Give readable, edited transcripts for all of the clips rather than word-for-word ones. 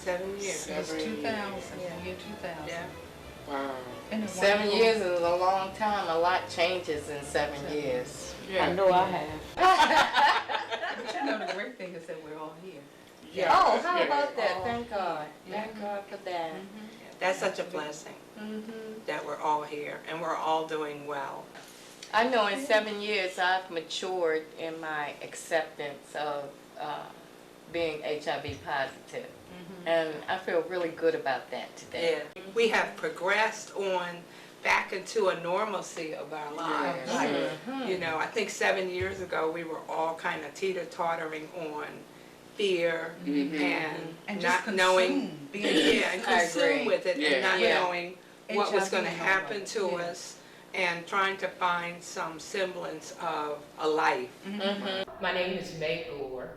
7 years. Since 2000, Yeah. year 2000. Yeah. Wow. Isn't it 7 wonderful? years is a long time. A lot changes in 7 years. I know I have. But you know the great thing is that we're all here. Yeah. Oh, how Yeah. about that? Oh. Thank God. Yeah. Thank God for that. That's such a blessing Mm-hmm. that we're all here and we're all doing well. I know in 7 years I've matured in my acceptance of being HIV positive. And I feel really good about that today. Yeah. We have progressed on back into a normalcy of our lives. Mhm. You know, I think 7 years ago we were all kind of teeter-tottering on fear and just not knowing, consume, being yeah, and I consume agree. with it Yeah. and not Yeah. knowing what was HIV going to and all happen of it. to Yeah. us and trying to find some semblance of a life. My name is May Gore,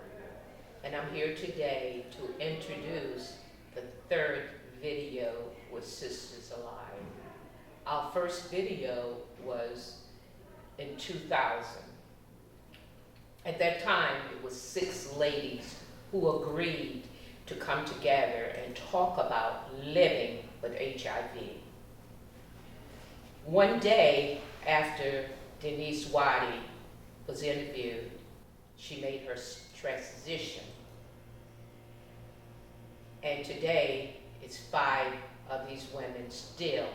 and I'm here today to introduce the third video with Sisters Alive. Our first video was in 2000. At that time, it was 6 ladies who agreed to come together and talk about living with HIV. One day after Denise Waddy was interviewed, she made her transition. And today, it's 5 of these women still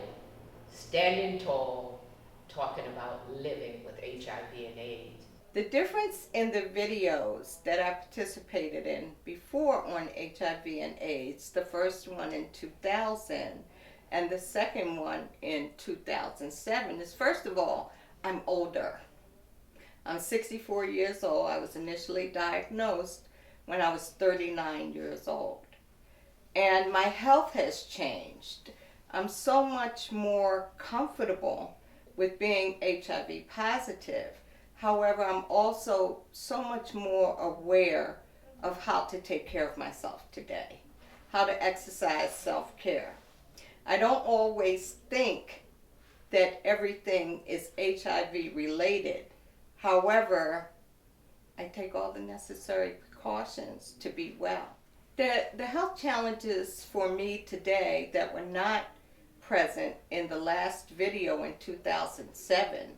standing tall, talking about living with HIV and AIDS. The difference in the videos that I participated in before on HIV and AIDS, the first one in 2000 and the second one in 2007, is first of all, I'm older. I'm 64 years old. I was initially diagnosed when I was 39 years old. And my health has changed. I'm so much more comfortable with being HIV positive. However, I'm also so much more aware of how to take care of myself today, how to exercise self-care. I don't always think that everything is HIV related. However, I take all the necessary precautions to be well. The health challenges for me today that were not present in the last video in 2007.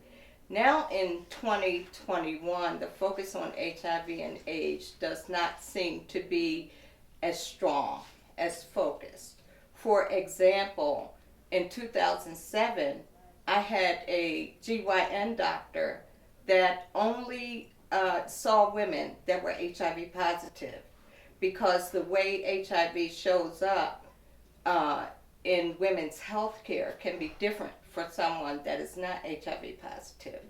Now in 2021, the focus on HIV and AIDS does not seem to be as strong, as focused. For example, in 2007, I had a GYN doctor that only saw women that were HIV positive, because the way HIV shows up in women's health care can be different for someone that is not HIV positive.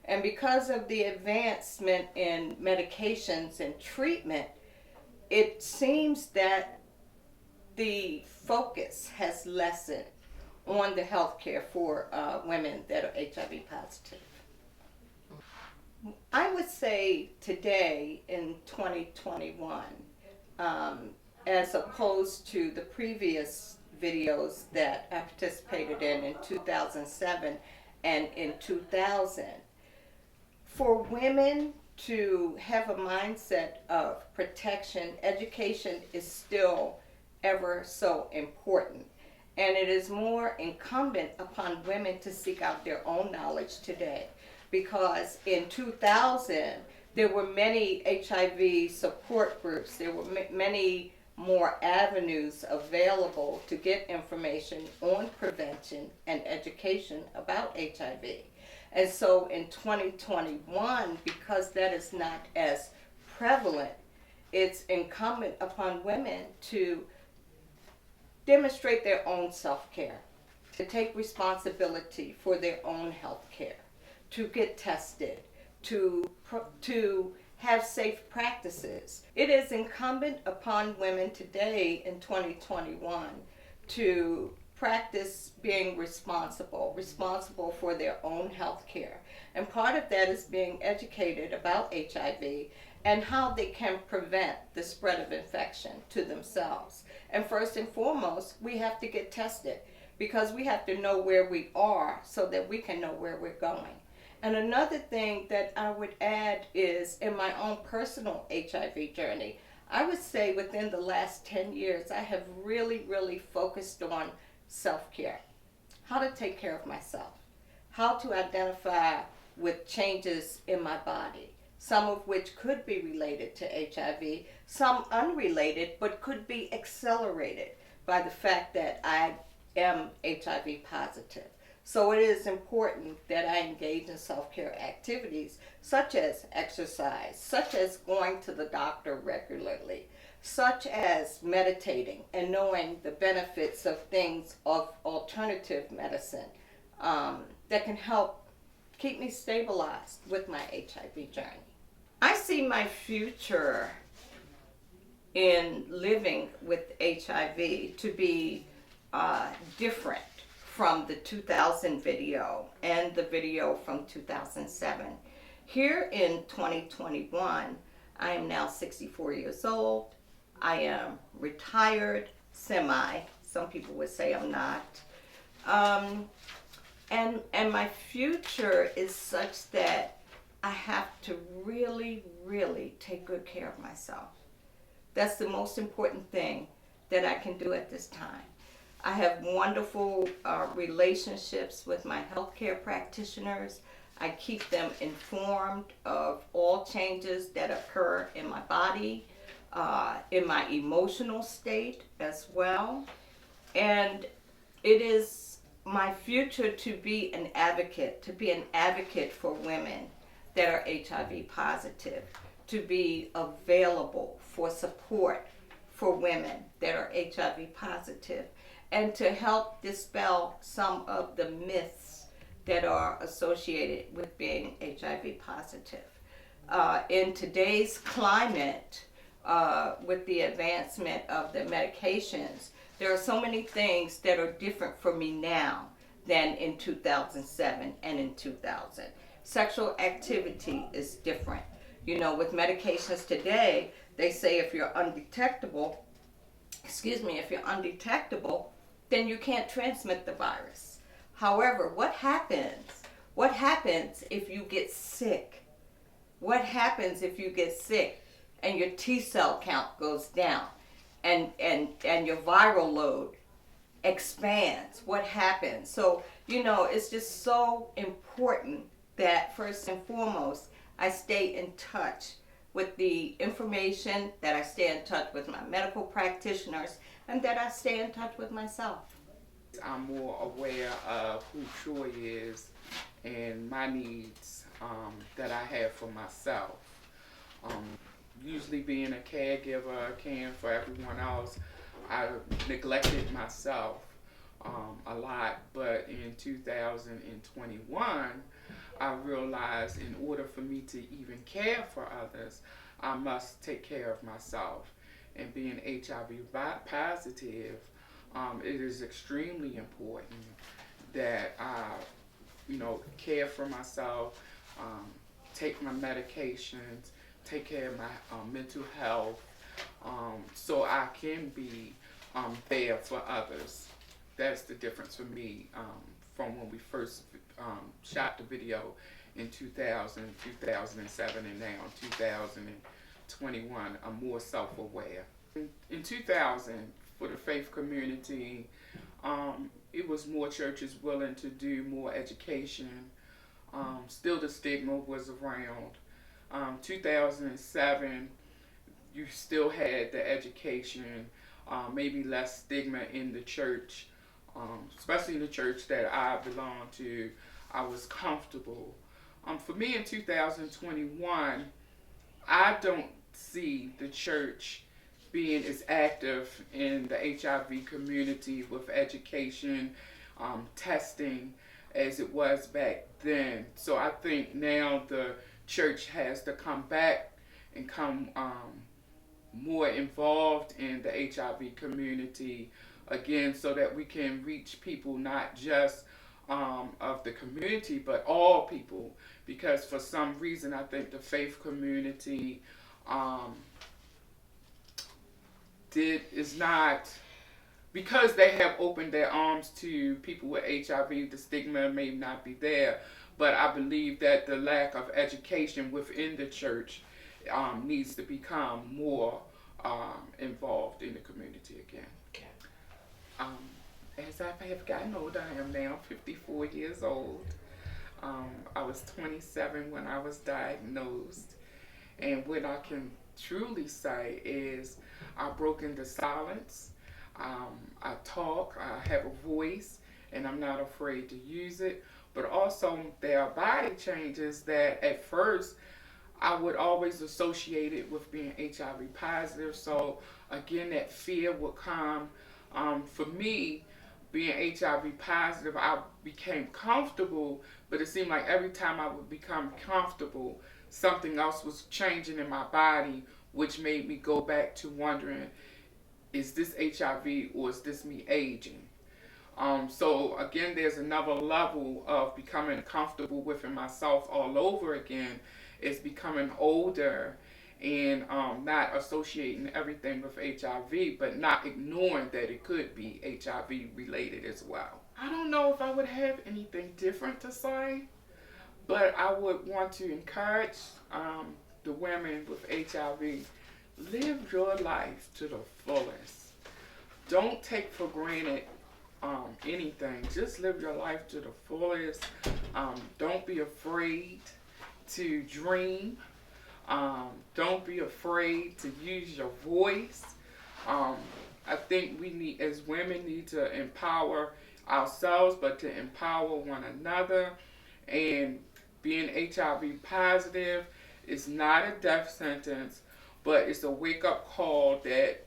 And because of the advancement in medications and treatment, it seems that the focus has lessened on the health care for women that are HIV positive. I would say today in 2021, as opposed to the previous videos that I participated in 2007 and in 2000, for women to have a mindset of protection, education is still ever so important. And it is more incumbent upon women to seek out their own knowledge today. Because in 2000, there were many HIV support groups. There were many more avenues available to get information on prevention and education about HIV. And so in 2021, because that is not as prevalent, it's incumbent upon women to demonstrate their own self-care, to take responsibility for their own health care, to get tested, to have safe practices. It is incumbent upon women today in 2021 to practice being responsible for their own health care. And part of that is being educated about HIV and how they can prevent the spread of infection to themselves. And first and foremost, we have to get tested, because we have to know where we are so that we can know where we're going. And another thing that I would add is, in my own personal HIV journey, I would say within the last 10 years, I have really focused on self-care. How to take care of myself. How to identify with changes in my body. Some of which could be related to HIV, some unrelated, but could be accelerated by the fact that I am HIV positive. So it is important that I engage in self-care activities such as exercise, such as going to the doctor regularly, such as meditating and knowing the benefits of things of alternative medicine that can help keep me stabilized with my HIV journey. I see my future in living with HIV to be different from the 2000 video and the video from 2007. Here in 2021, I am now 64 years old. I am retired, semi. Some people would say I'm not. And my future is such that I have to really take good care of myself. That's the most important thing that I can do at this time. I have wonderful relationships with my healthcare practitioners. I keep them informed of all changes that occur in my body, in my emotional state as well. And it is my future to be an advocate for women that are HIV positive, to be available for support for women that are HIV positive, and to help dispel some of the myths that are associated with being HIV positive. In today's climate, with the advancement of the medications, there are so many things that are different for me now than in 2007 and in 2000. Sexual activity is different. You know, with medications today, they say if you're undetectable, then you can't transmit the virus. However, what happens if you get sick? What happens if you get sick and your T cell count goes down and your viral load expands? What happens? So, you know, it's just so important that first and foremost, I stay in touch with the information, that I stay in touch with my medical practitioners, and that I stay in touch with myself. I'm more aware of who Troy is and my needs that I have for myself. Usually being a caregiver, caring for everyone else, I neglected myself a lot, but in 2021, I realized in order for me to even care for others, I must take care of myself. And being HIV positive, it is extremely important that I, care for myself, take my medications, take care of my mental health, so I can be there for others. That's the difference for me from when we first shot the video in 2000, 2007, and now 2021. I'm more self-aware. In 2000, for the faith community, it was more churches willing to do more education. Still the stigma was around. 2007, you still had the education, maybe less stigma in the church, especially in the church that I belong to. I was comfortable. For me in 2021, I don't see the church being as active in the HIV community with education, testing, as it was back then. So I think now the church has to come back and come more involved in the HIV community again, so that we can reach people not just of the community, but all people. Because for some reason, I think the faith community is not, because they have opened their arms to people with HIV, the stigma may not be there. But I believe that the lack of education within the church needs to become more involved in the community again. Okay. As I have gotten older, I am now 54 years old. I was 27 when I was diagnosed. And what I can truly say is I've broken the silence. I talk, I have a voice, and I'm not afraid to use it. But also there are body changes that at first I would always associate it with being HIV positive. So again, that fear would come. For me, being HIV positive, I became comfortable, but it seemed like every time I would become comfortable, something else was changing in my body, which made me go back to wondering, is this HIV or is this me aging? So again, there's another level of becoming comfortable within myself all over again. It's becoming older and not associating everything with HIV, but not ignoring that it could be HIV related as well. I don't know if I would have anything different to say, but I would want to encourage the women with HIV, live your life to the fullest. Don't take for granted anything. Just live your life to the fullest. Don't be afraid to dream. Don't be afraid to use your voice. I think we need, as women, need to empower ourselves, but to empower one another. And being HIV positive is not a death sentence, but it's a wake-up call that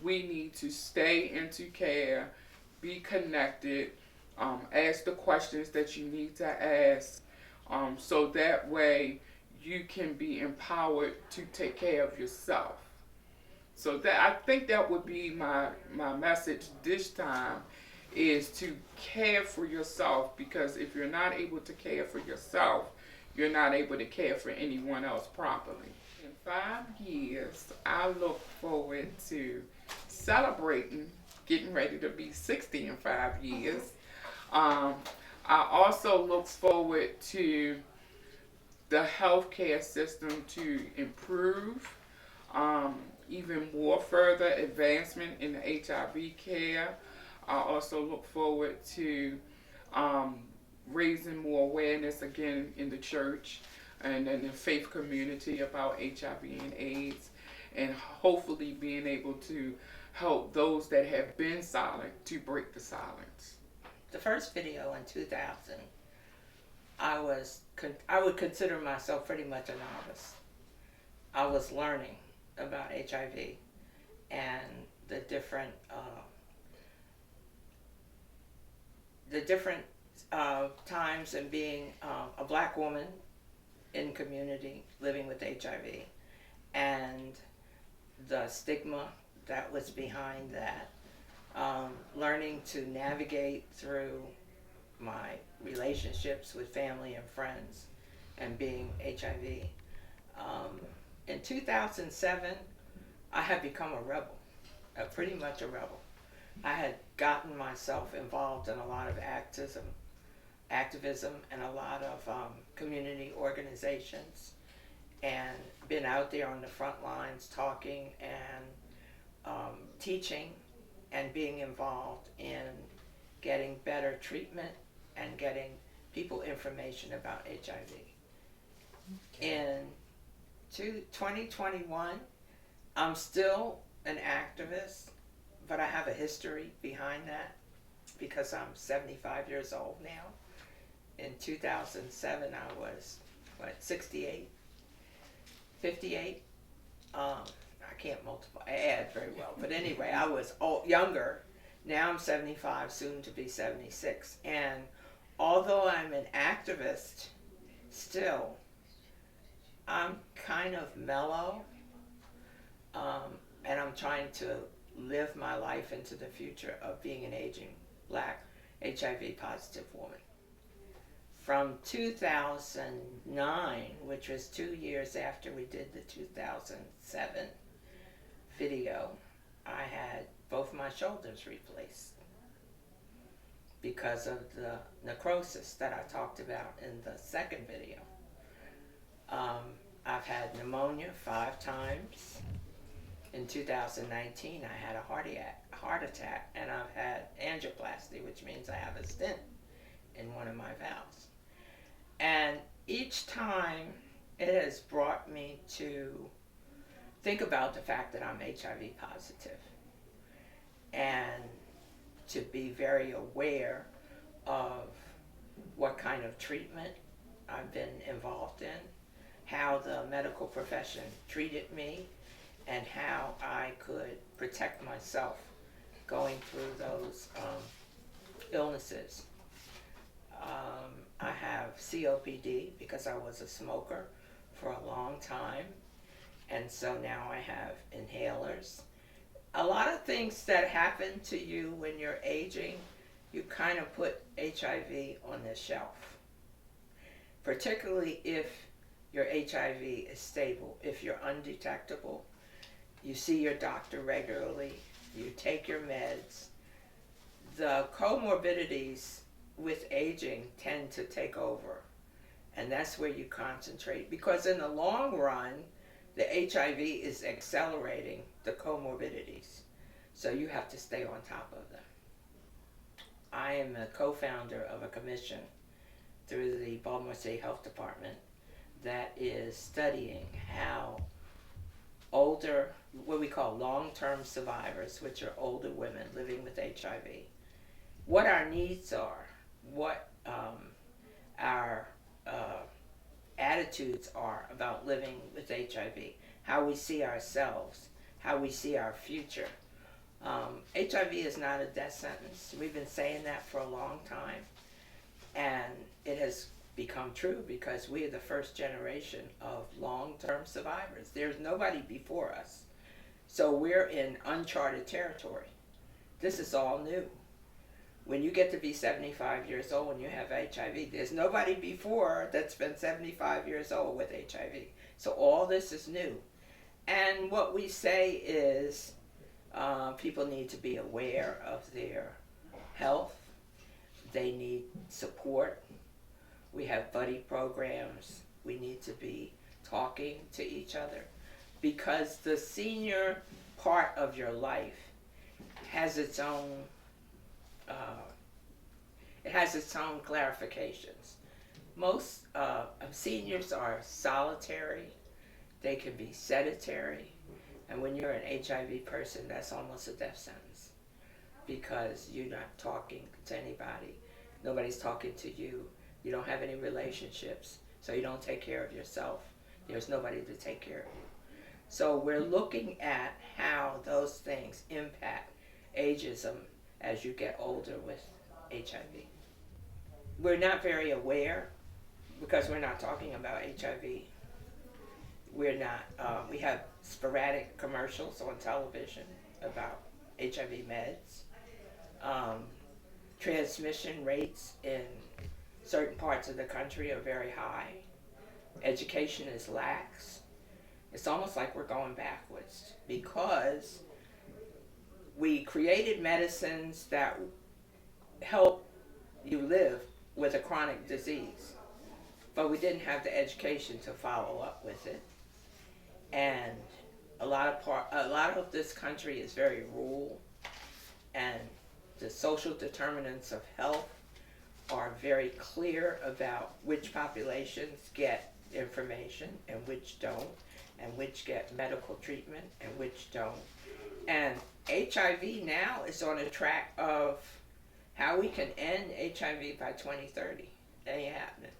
we need to stay into care, be connected, ask the questions that you need to ask, so that way you can be empowered to take care of yourself. So that, I think that would be my message this time, is to care for yourself, because if you're not able to care for yourself, you're not able to care for anyone else properly. In 5 years, I look forward to celebrating, getting ready to be 60 in 5 years. I also look forward to the healthcare system to improve, even more further advancement in the HIV care. I also look forward to raising more awareness again in the church and in the faith community about HIV and AIDS, and hopefully being able to help those that have been silent to break the silence. The first video in 2000, I would consider myself pretty much a novice. I was learning about HIV and the different times, and being a black woman in community living with HIV and the stigma that was behind that. Learning to navigate through my relationships with family and friends and being HIV. In 2007, I had become a rebel, pretty much a rebel. I had gotten myself involved in a lot of activism and a lot of community organizations, and been out there on the front lines talking and teaching and being involved in getting better treatment and getting people information about HIV. In 2021, I'm still an activist, but I have a history behind that because I'm 75 years old now. In 2007, I was, 68? 58? I can't add very well. But anyway, I was younger. Now I'm 75, soon to be 76. And although I'm an activist, still, I'm kind of mellow. And I'm trying to live my life into the future of being an aging black HIV positive woman. From 2009, which was 2 years after we did the 2007 video, I had both my shoulders replaced because of the necrosis that I talked about in the second video. I've had pneumonia 5 times in 2019, I had a heart attack, and I've had angioplasty, which means I have a stent in one of my valves. And each time it has brought me to think about the fact that I'm HIV positive and to be very aware of what kind of treatment I've been involved in, how the medical profession treated me, and how I could protect myself going through those illnesses. I have COPD because I was a smoker for a long time, and so now I have inhalers. A lot of things that happen to you when you're aging, you kind of put HIV on the shelf, particularly if your HIV is stable, if you're undetectable. You see your doctor regularly, you take your meds. The comorbidities with aging tend to take over, and that's where you concentrate, because in the long run, the HIV is accelerating the comorbidities, so you have to stay on top of them. I am a co-founder of a commission through the Baltimore City Health Department that is studying how older, what we call long-term survivors, which are older women living with HIV, what our needs are, what our attitudes are about living with HIV, how we see ourselves, how we see our future. HIV is not a death sentence. We've been saying that for a long time, and it has become true because we are the first generation of long-term survivors. There's nobody before us. So we're in uncharted territory. This is all new. When you get to be 75 years old and you have HIV, there's nobody before that's been 75 years old with HIV. So all this is new. And what we say is people need to be aware of their health. They need support. We have buddy programs. We need to be talking to each other, because the senior part of your life has its own clarifications. Most seniors are solitary. They can be sedentary, and when you're an HIV person, that's almost a death sentence, because you're not talking to anybody. Nobody's talking to you. You don't have any relationships, so you don't take care of yourself. There's nobody to take care of you. So we're looking at how those things impact ageism as you get older with HIV. We're not very aware because we're not talking about HIV. We're not, we have sporadic commercials on television about HIV meds. Transmission rates in certain parts of the country are very high. Education is lax. It's almost like we're going backwards because we created medicines that help you live with a chronic disease, but we didn't have the education to follow up with it. And a lot of this country is very rural, and the social determinants of health are very clear about which populations get information and which don't, and which get medical treatment and which don't. And HIV now is on a track of how we can end HIV by 2030. It ain't happening.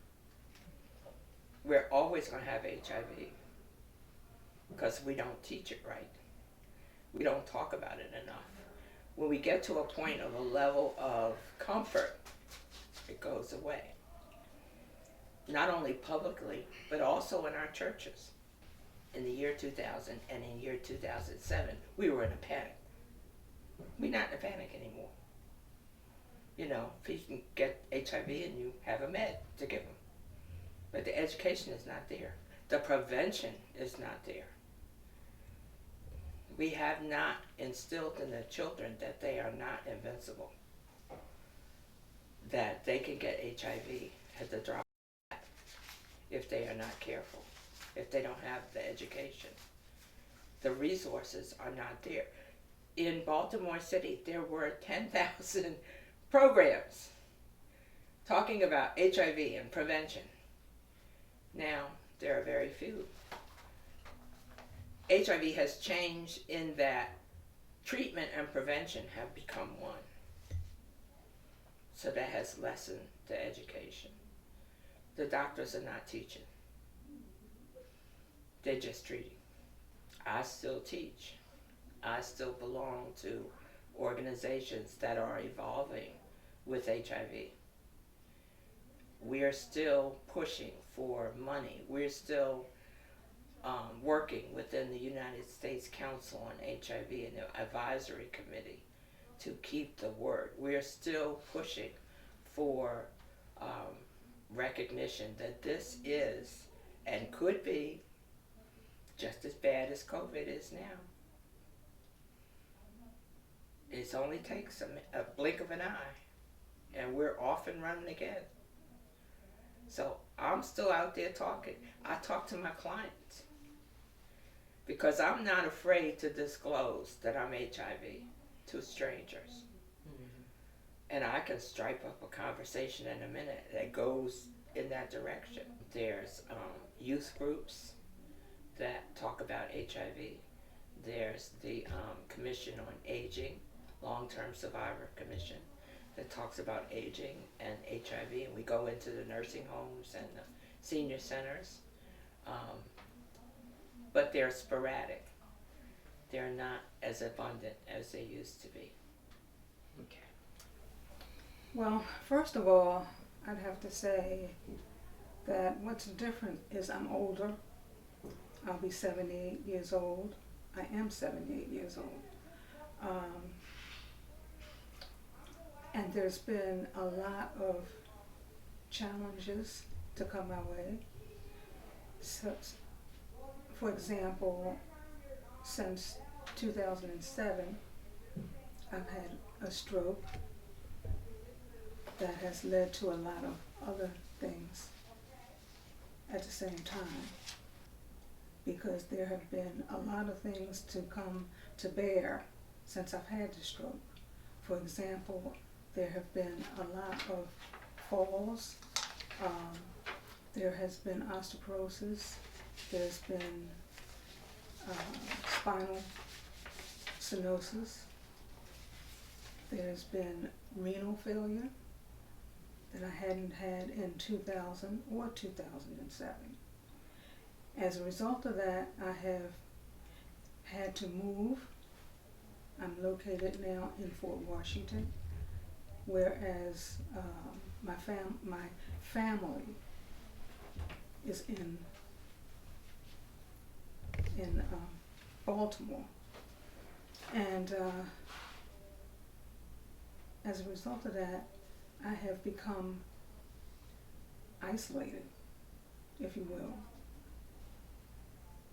We're always going to have HIV because we don't teach it right. We don't talk about it enough. When we get to a point of a level of comfort, it goes away. Not only publicly, but also in our churches. In the year 2000 and in year 2007, we were in a panic. We're not in a panic anymore. You know, you can get HIV and you have a med to give them. But the education is not there. The prevention is not there. We have not instilled in the children that they are not invincible, that they can get HIV at the drop of a hat if they are not careful, if they don't have the education. the resources are not there. In Baltimore City, there were 10,000 programs talking about HIV and prevention. Now, there are very few. HIV has changed in that treatment and prevention have become one. So that has lessened the education. The doctors are not teaching. They're just treating. I still teach. I still belong to organizations that are evolving with HIV. We are still pushing for money. We're still working within the United States Council on HIV and the advisory committee to keep the word. We're still pushing for recognition that this is and could be just as bad as COVID is now. It only takes a blink of an eye, and we're off and running again. So I'm still out there talking. I talk to my clients because I'm not afraid to disclose that I'm HIV to strangers. And I can stripe up a conversation in a minute that goes in that direction. There's youth groups that talk about HIV. There's the Commission on Aging, Long-Term Survivor Commission, that talks about aging and HIV, and we go into the nursing homes and the senior centers. But they're sporadic. They're not as abundant as they used to be. Okay. Well, first of all, I'd have to say that what's different is I'm older. I'll be 78 years old. I am 78 years old. And there's been a lot of challenges to come my way. So, for example, since 2007, I've had a stroke that has led to a lot of other things at the same time, because there have been a lot of things to come to bear since I've had the stroke. For example, there have been a lot of falls. There has been osteoporosis. There's been spinal stenosis. There's been renal failure that I hadn't had in 2000 or 2007. As a result of that, I have had to move. I'm located now in Fort Washington, whereas my family is in Baltimore. And as a result of that, I have become isolated, if you will.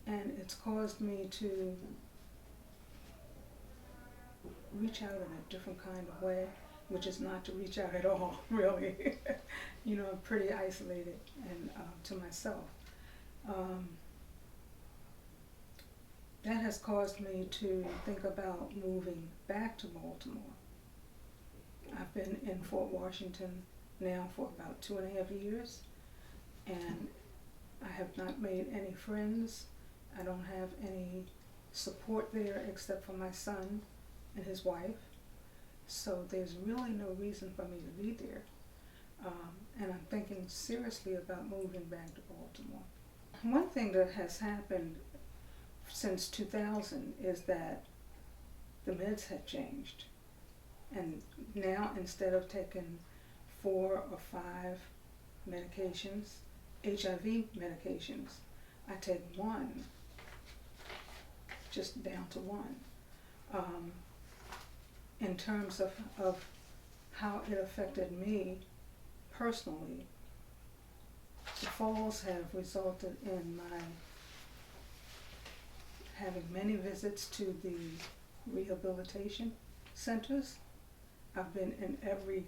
And it's caused me to reach out in a different kind of way, which is not to reach out at all, really. You know, I'm pretty isolated and to myself. That has caused me to think about moving back to Baltimore. I've been in Fort Washington now for about 2.5 years, and I have not made any friends. I don't have any support there except for my son and his wife. So there's really no reason for me to be there. And I'm thinking seriously about moving back to Baltimore. One thing that has happened since 2000 is that the meds have changed. And now, instead of taking 4 or 5 medications, HIV medications, I take 1, just down to 1. In terms of how it affected me personally, the falls have resulted in my having many visits to the rehabilitation centers. I've been in every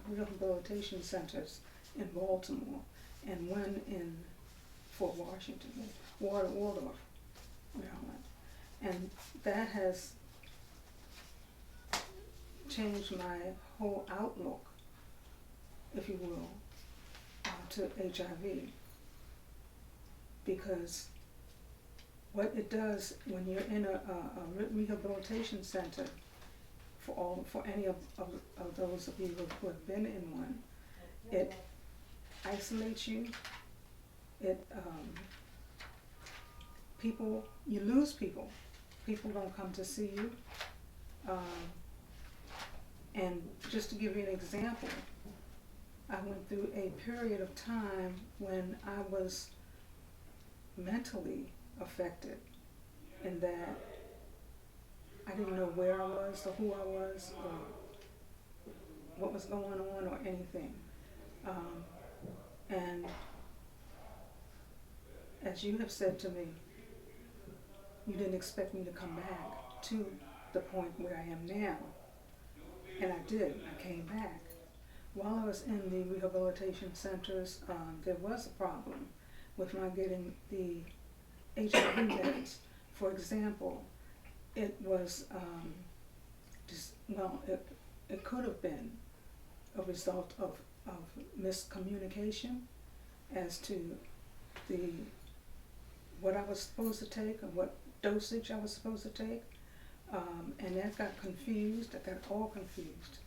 rehabilitation centers in Baltimore, and one in Fort Washington, Waldorf, Maryland. And that has changed my whole outlook, if you will, to HIV. Because what it does when you're in a rehabilitation center, for any of those of you who have been in one, it isolates you. It you lose people. People don't come to see you. And just to give you an example, I went through a period of time when I was mentally affected, in that I didn't know where I was or who I was or what was going on or anything. And as you have said to me, you didn't expect me to come back to the point where I am now. And I did. I came back. While I was in the rehabilitation centers, there was a problem with my getting the HIV meds. For example, it was it could have been a result of miscommunication as to what I was supposed to take and what dosage I was supposed to take, and that got confused. I got all confused.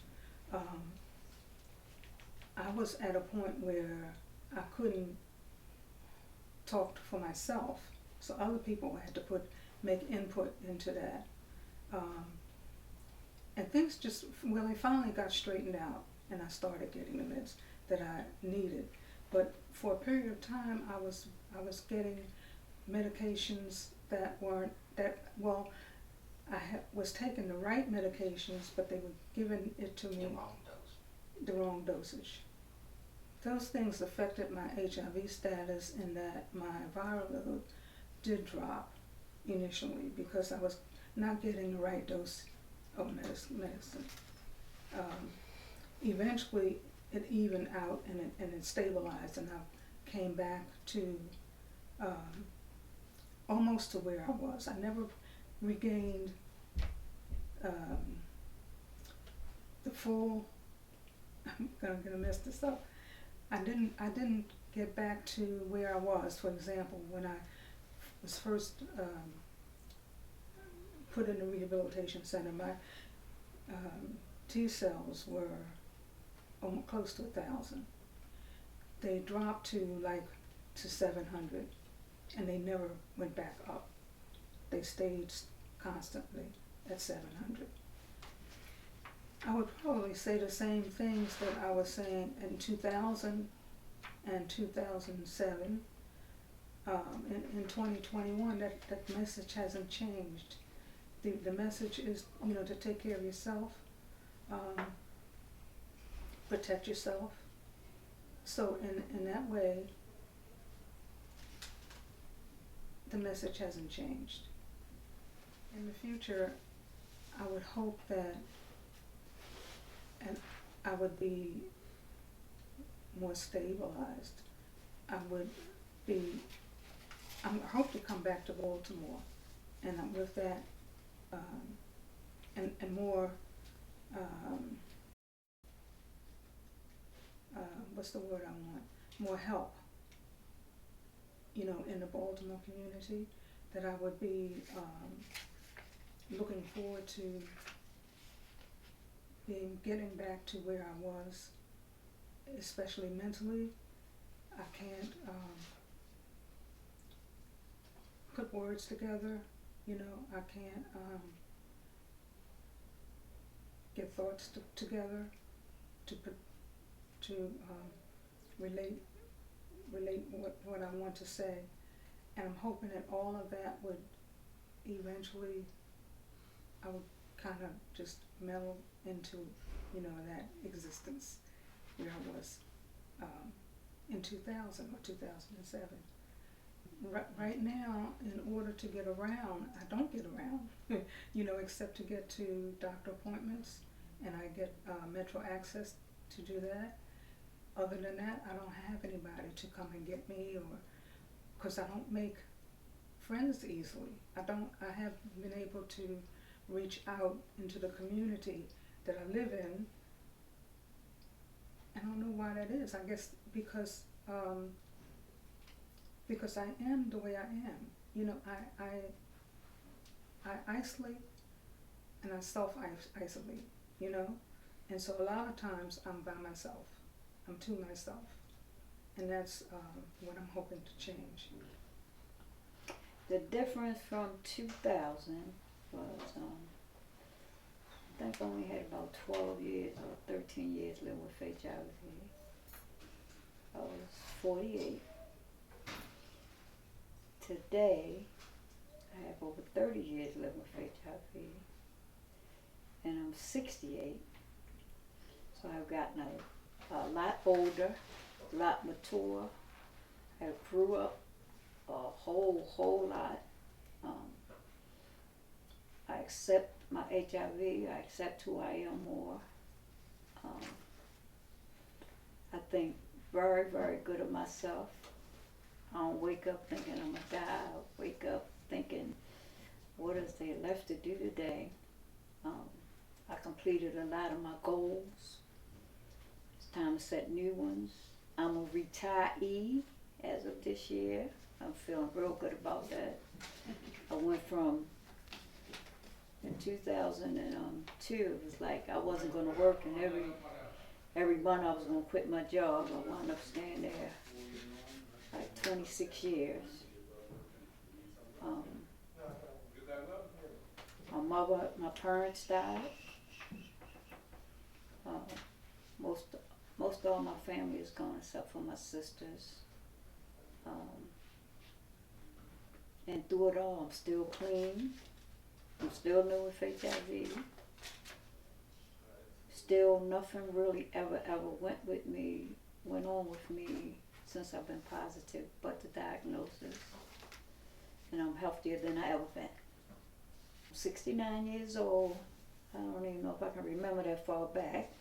I was at a point where I couldn't talk for myself, so other people had to make input into that. And things they finally got straightened out, and I started getting the meds that I needed. But for a period of time, I was getting medications that weren't was taking the right medications, but they were giving it to me the wrong dosage. Those things affected my HIV status, in that my viral load did drop initially because I was not getting the right dose of medicine. Eventually, it evened out and it stabilized, and I came back to almost to where I was. I never regained the full. I'm gonna mess this up. I didn't get back to where I was. For example, when I was first put in the rehabilitation center, my T cells were almost close to 1,000. They dropped to 700, and they never went back up. They stayed constantly at 700. I would probably say the same things that I was saying in 2000 and 2007. In 2021, that message hasn't changed. The message is, to take care of yourself, protect yourself. So in that way, the message hasn't changed. In the future, I would hope that I would be more stabilized. I hope to come back to Baltimore, and with that, and more, what's the word I want? More help, in the Baltimore community, that I would be looking forward to getting back to where I was, especially mentally. I can't put words together, I can't get thoughts together to relate what I want to say. And I'm hoping that all of that would eventually, I would kind of just mellow into, that existence where I was in 2000 or 2007. Right now, in order to get around, I don't get around, except to get to doctor appointments, and I get Metro Access to do that. Other than that, I don't have anybody to come and get me or because I don't make friends easily. I haven't been able to reach out into the community that I live in. I don't know why that is. I guess because I am the way I am. You know, I isolate and I self-isolate, you know? And so a lot of times I'm by myself. I'm to myself. And that's what I'm hoping to change. The difference from 2000 was, I think I only had about 12 years or 13 years living with HIV. I was 48. Today, I have over 30 years living with HIV. And I'm 68. So I've gotten a lot older, a lot mature. I grew up a whole lot. I accept my HIV, I accept who I am more. I think very, very good of myself. I don't wake up thinking I'm gonna die. I wake up thinking, what is there left to do today? I completed a lot of my goals. It's time to set new ones. I'm a retiree as of this year. I'm feeling real good about that. I went from, in 2002, it was like I wasn't going to work, and every month I was going to quit my job. I wound up staying there like 26 years. My parents died. Most all my family is gone except for my sisters. And through it all, I'm still clean. I'm still new with HIV. Still nothing really ever went on with me since I've been positive but the diagnosis. And I'm healthier than I ever been. I'm 69 years old. I don't even know if I can remember that far back.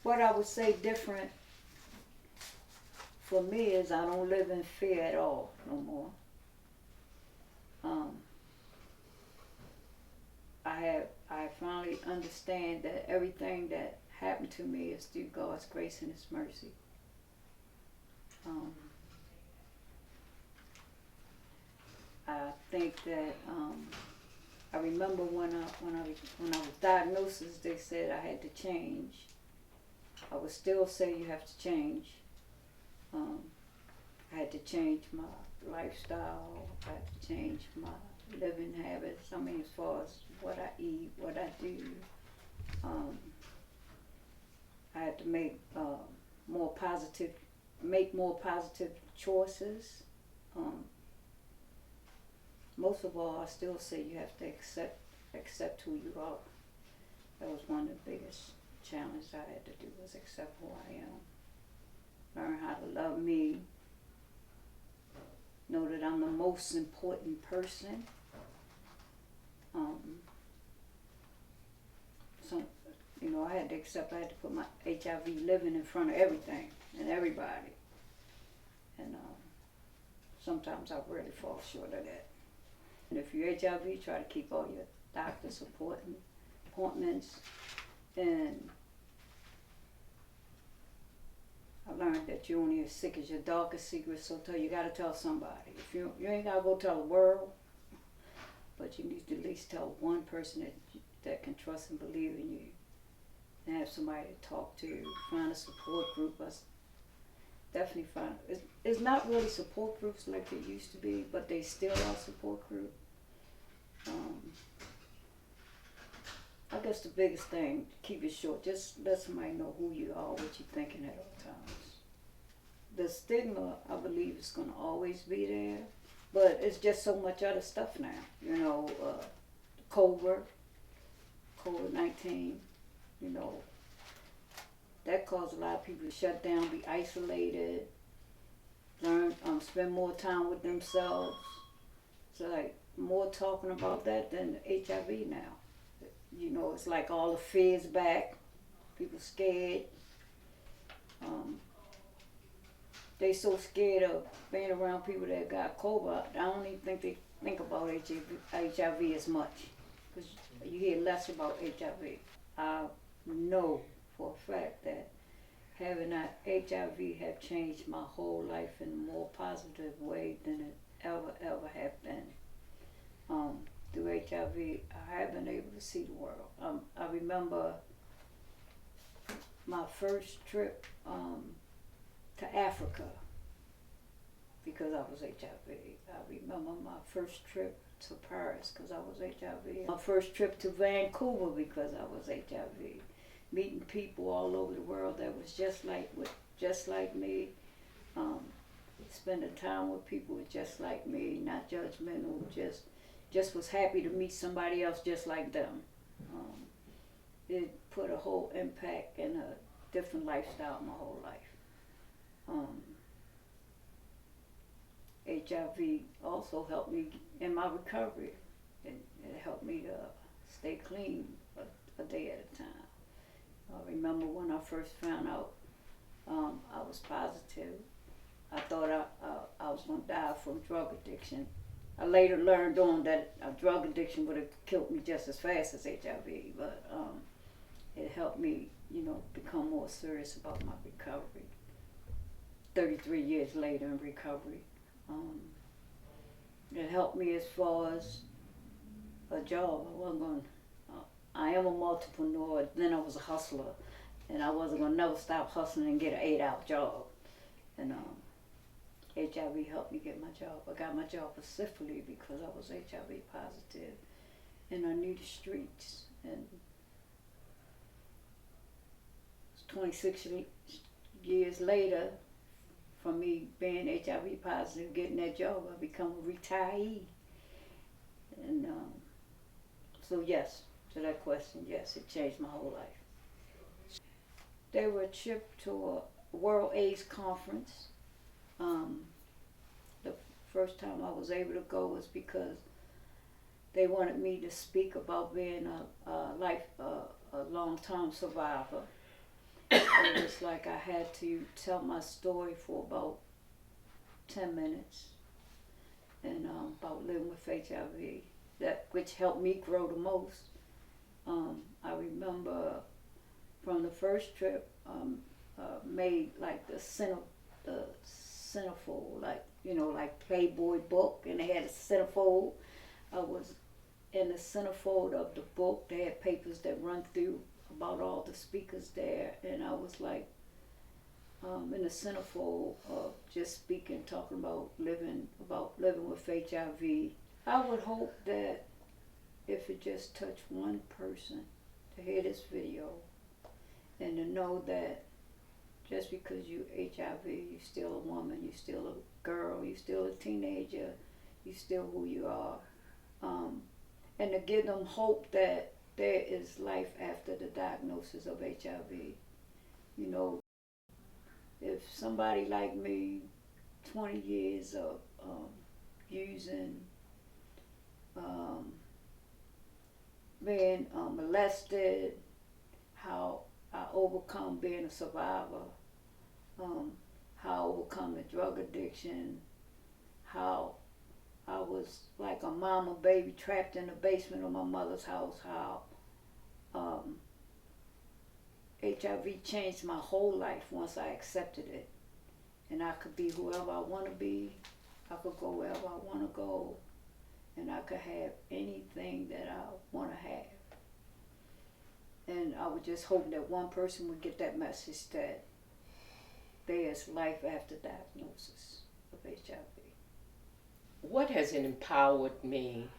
What I would say different for me is I don't live in fear at all no more. I finally understand that everything that happened to me is through God's grace and His mercy. I think that I remember when I was diagnosed, they said I had to change. I would still say you have to change. I had to change my lifestyle. I had to change my living habits. I mean, as far as what I eat, what I do. I had to make more positive choices. Most of all, I still say you have to accept who you are. That was one of the biggest challenges I had to do, was accept who I am. Learn how to love me. Know that I'm the most important person. I had to accept I had to put my HIV living in front of everything and everybody. And sometimes I really fall short of that. And if you're HIV, try to keep all your doctor support and appointments. And I learned that you're only as sick as your darkest secret, so you gotta tell somebody. If you ain't gotta go tell the world, but you need to at least tell one person that can trust and believe in you, and have somebody to talk to. Find a support group. Definitely find. It's not really support groups like they used to be, but they still are support group. I guess the biggest thing, keep it short, just let somebody know who you are, what you're thinking at all times. The stigma, I believe, is going to always be there, but it's just so much other stuff now. COVID-19, that caused a lot of people to shut down, be isolated, learn, spend more time with themselves. So like more talking about that than HIV now. It's like all the fears back, people scared. they so scared of being around people that got COVID. I don't even think they think about HIV as much, because you hear less about HIV. I know for a fact that having HIV have changed my whole life in a more positive way than it ever have been. Through HIV, I have been able to see the world. I remember my first trip to Africa because I was HIV. I remember my first trip to Paris because I was HIV. My first trip to Vancouver because I was HIV. Meeting people all over the world that was just like me. Spending time with people just like me, not judgmental, just was happy to meet somebody else just like them. It put a whole impact and a different lifestyle my whole life. HIV also helped me in my recovery. It helped me to stay clean a day at a time. I remember when I first found out I was positive. I thought I was going to die from drug addiction. I later learned on that a drug addiction would have killed me just as fast as HIV, but it helped me, become more serious about my recovery. 33 years later in recovery. It helped me as far as a job. I am a multipreneur, then I was a hustler, and I wasn't going to never stop hustling and get an 8-hour job. And HIV helped me get my job. I got my job specifically because I was HIV positive, and I knew the streets. And 26 years later, from me being HIV positive, getting that job, I become a retiree. And so yes, to that question, yes, it changed my whole life. They were a trip to a World AIDS Conference. The first time I was able to go was because they wanted me to speak about being a long-term survivor. It was like I had to tell my story for about 10 minutes and about living with HIV, which helped me grow the most. I remember from the first trip, made like the centerfold, like Playboy book, and they had a centerfold. I was in the centerfold of the book. They had papers that run through about all the speakers there, and I was like in the centerfold of just speaking, talking about living with HIV. I would hope that if it just touched one person to hear this video and to know that just because you HIV, you're still a woman, you're still a girl, you're still a teenager, you're still who you are. And to give them hope that there is life after the diagnosis of HIV. If somebody like me, 20 years of using, being molested, how I overcome being a survivor, how I overcome the drug addiction, how I was like a mama baby trapped in the basement of my mother's house, how HIV changed my whole life once I accepted it. And I could be whoever I want to be, I could go wherever I want to go, and I could have anything that I want to have. And I would just hope that one person would get that message that there is life after diagnosis of HIV. What has empowered me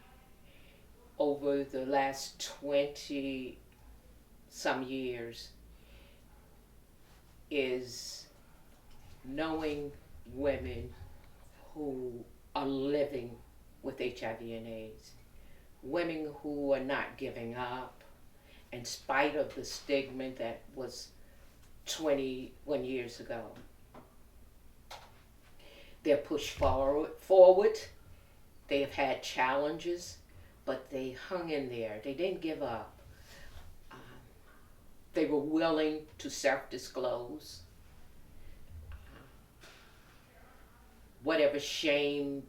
over the last 20 some years is knowing women who are living with HIV and AIDS. Women who are not giving up in spite of the stigma that was 21 years ago. They're pushed forward. They have had challenges, but they hung in there. They didn't give up. They were willing to self-disclose. whatever shame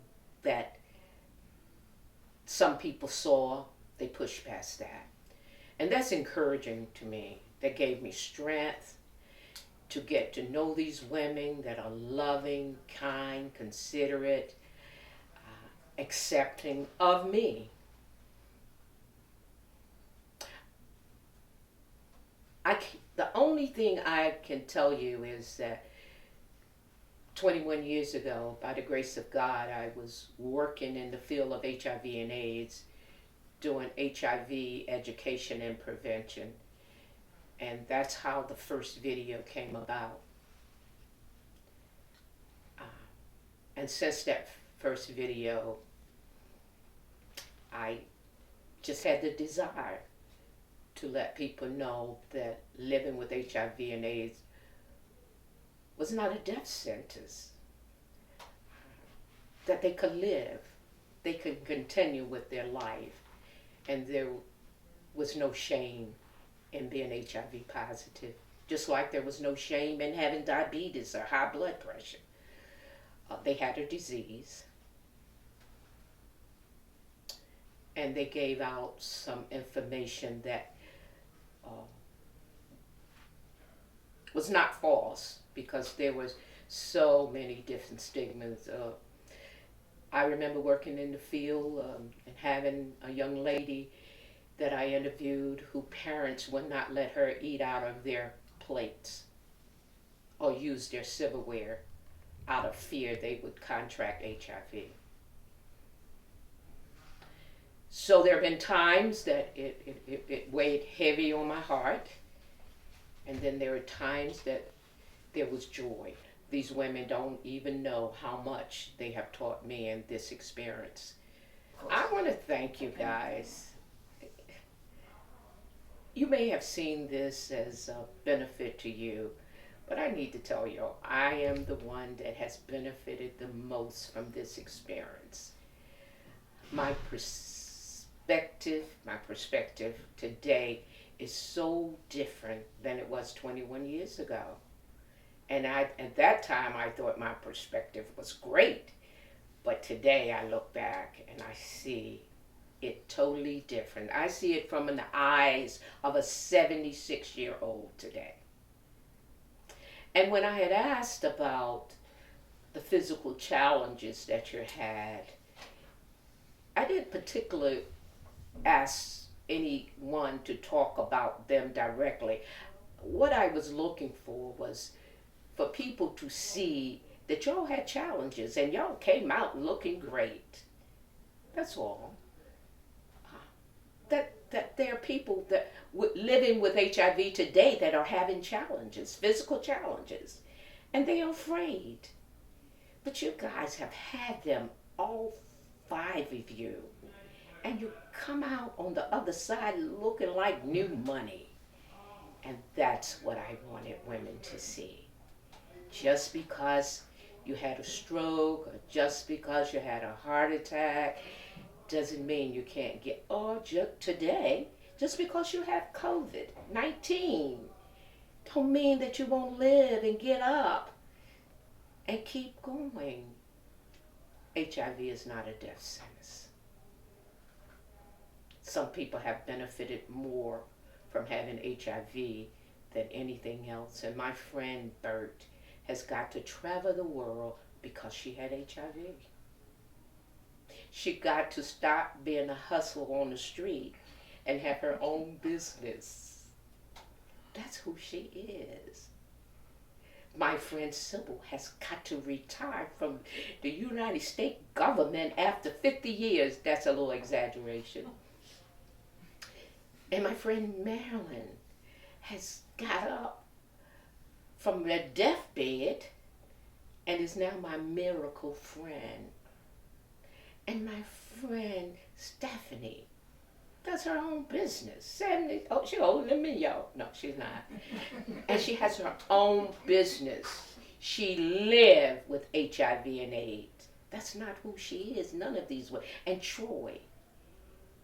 that some people saw, they pushed past that. And that's encouraging to me. That gave me strength to get to know these women that are loving, kind, considerate, accepting of me. The only thing I can tell you is that 21 years ago, by the grace of God, I was working in the field of HIV and AIDS, doing HIV education and prevention. And that's how the first video came about. And since that first video, I just had the desire to let people know that living with HIV and AIDS was not a death sentence. That they could live, they could continue with their life, and there was no shame in being HIV positive, just like there was no shame in having diabetes or high blood pressure. They had a disease, and they gave out some information that was not false, because there was so many different stigmas. I remember working in the field and having a young lady that I interviewed whose parents would not let her eat out of their plates or use their silverware out of fear they would contract HIV. So there have been times that it weighed heavy on my heart, and then there are times that there was joy. These women don't even know how much they have taught me in this experience. I want to thank you guys. You may have seen this as a benefit to you, but I need to tell you, I am the one that has benefited the most from this experience. My perspective today is so different than it was 21 years ago. And at that time, I thought my perspective was great. But today, I look back and I see it totally different. I see it from the eyes of a 76-year-old today. And when I had asked about the physical challenges that you had, I didn't particularly ask anyone to talk about them directly. What I was looking for was for people to see that y'all had challenges and y'all came out looking great. That's all. That there are people that living with HIV today that are having challenges, physical challenges, and they are afraid. But you guys have had them, all 5 of you, and you come out on the other side looking like new money. And that's what I wanted women to see. Just because you had a stroke or just because you had a heart attack doesn't mean you can't get, today, just because you have COVID-19 don't mean that you won't live and get up and keep going. HIV is not a death sentence. Some people have benefited more from having HIV than anything else. And my friend Bert has got to travel the world because she had HIV. She got to stop being a hustler on the street and have her own business. That's who she is. My friend Sybil has got to retire from the United States government after 50 years. That's a little exaggeration. And my friend Marilyn has got up from the deathbed and is now my miracle friend. And my friend Stephanie does her own business. She's older than me, y'all. No, she's not. And she has her own business. She lived with HIV and AIDS. That's not who she is, none of these ways. And Troy,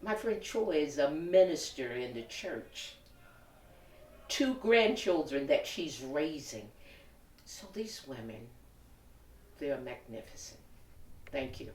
my friend Troy is a minister in the church. 2 grandchildren that she's raising. So these women They're magnificent. Thank you.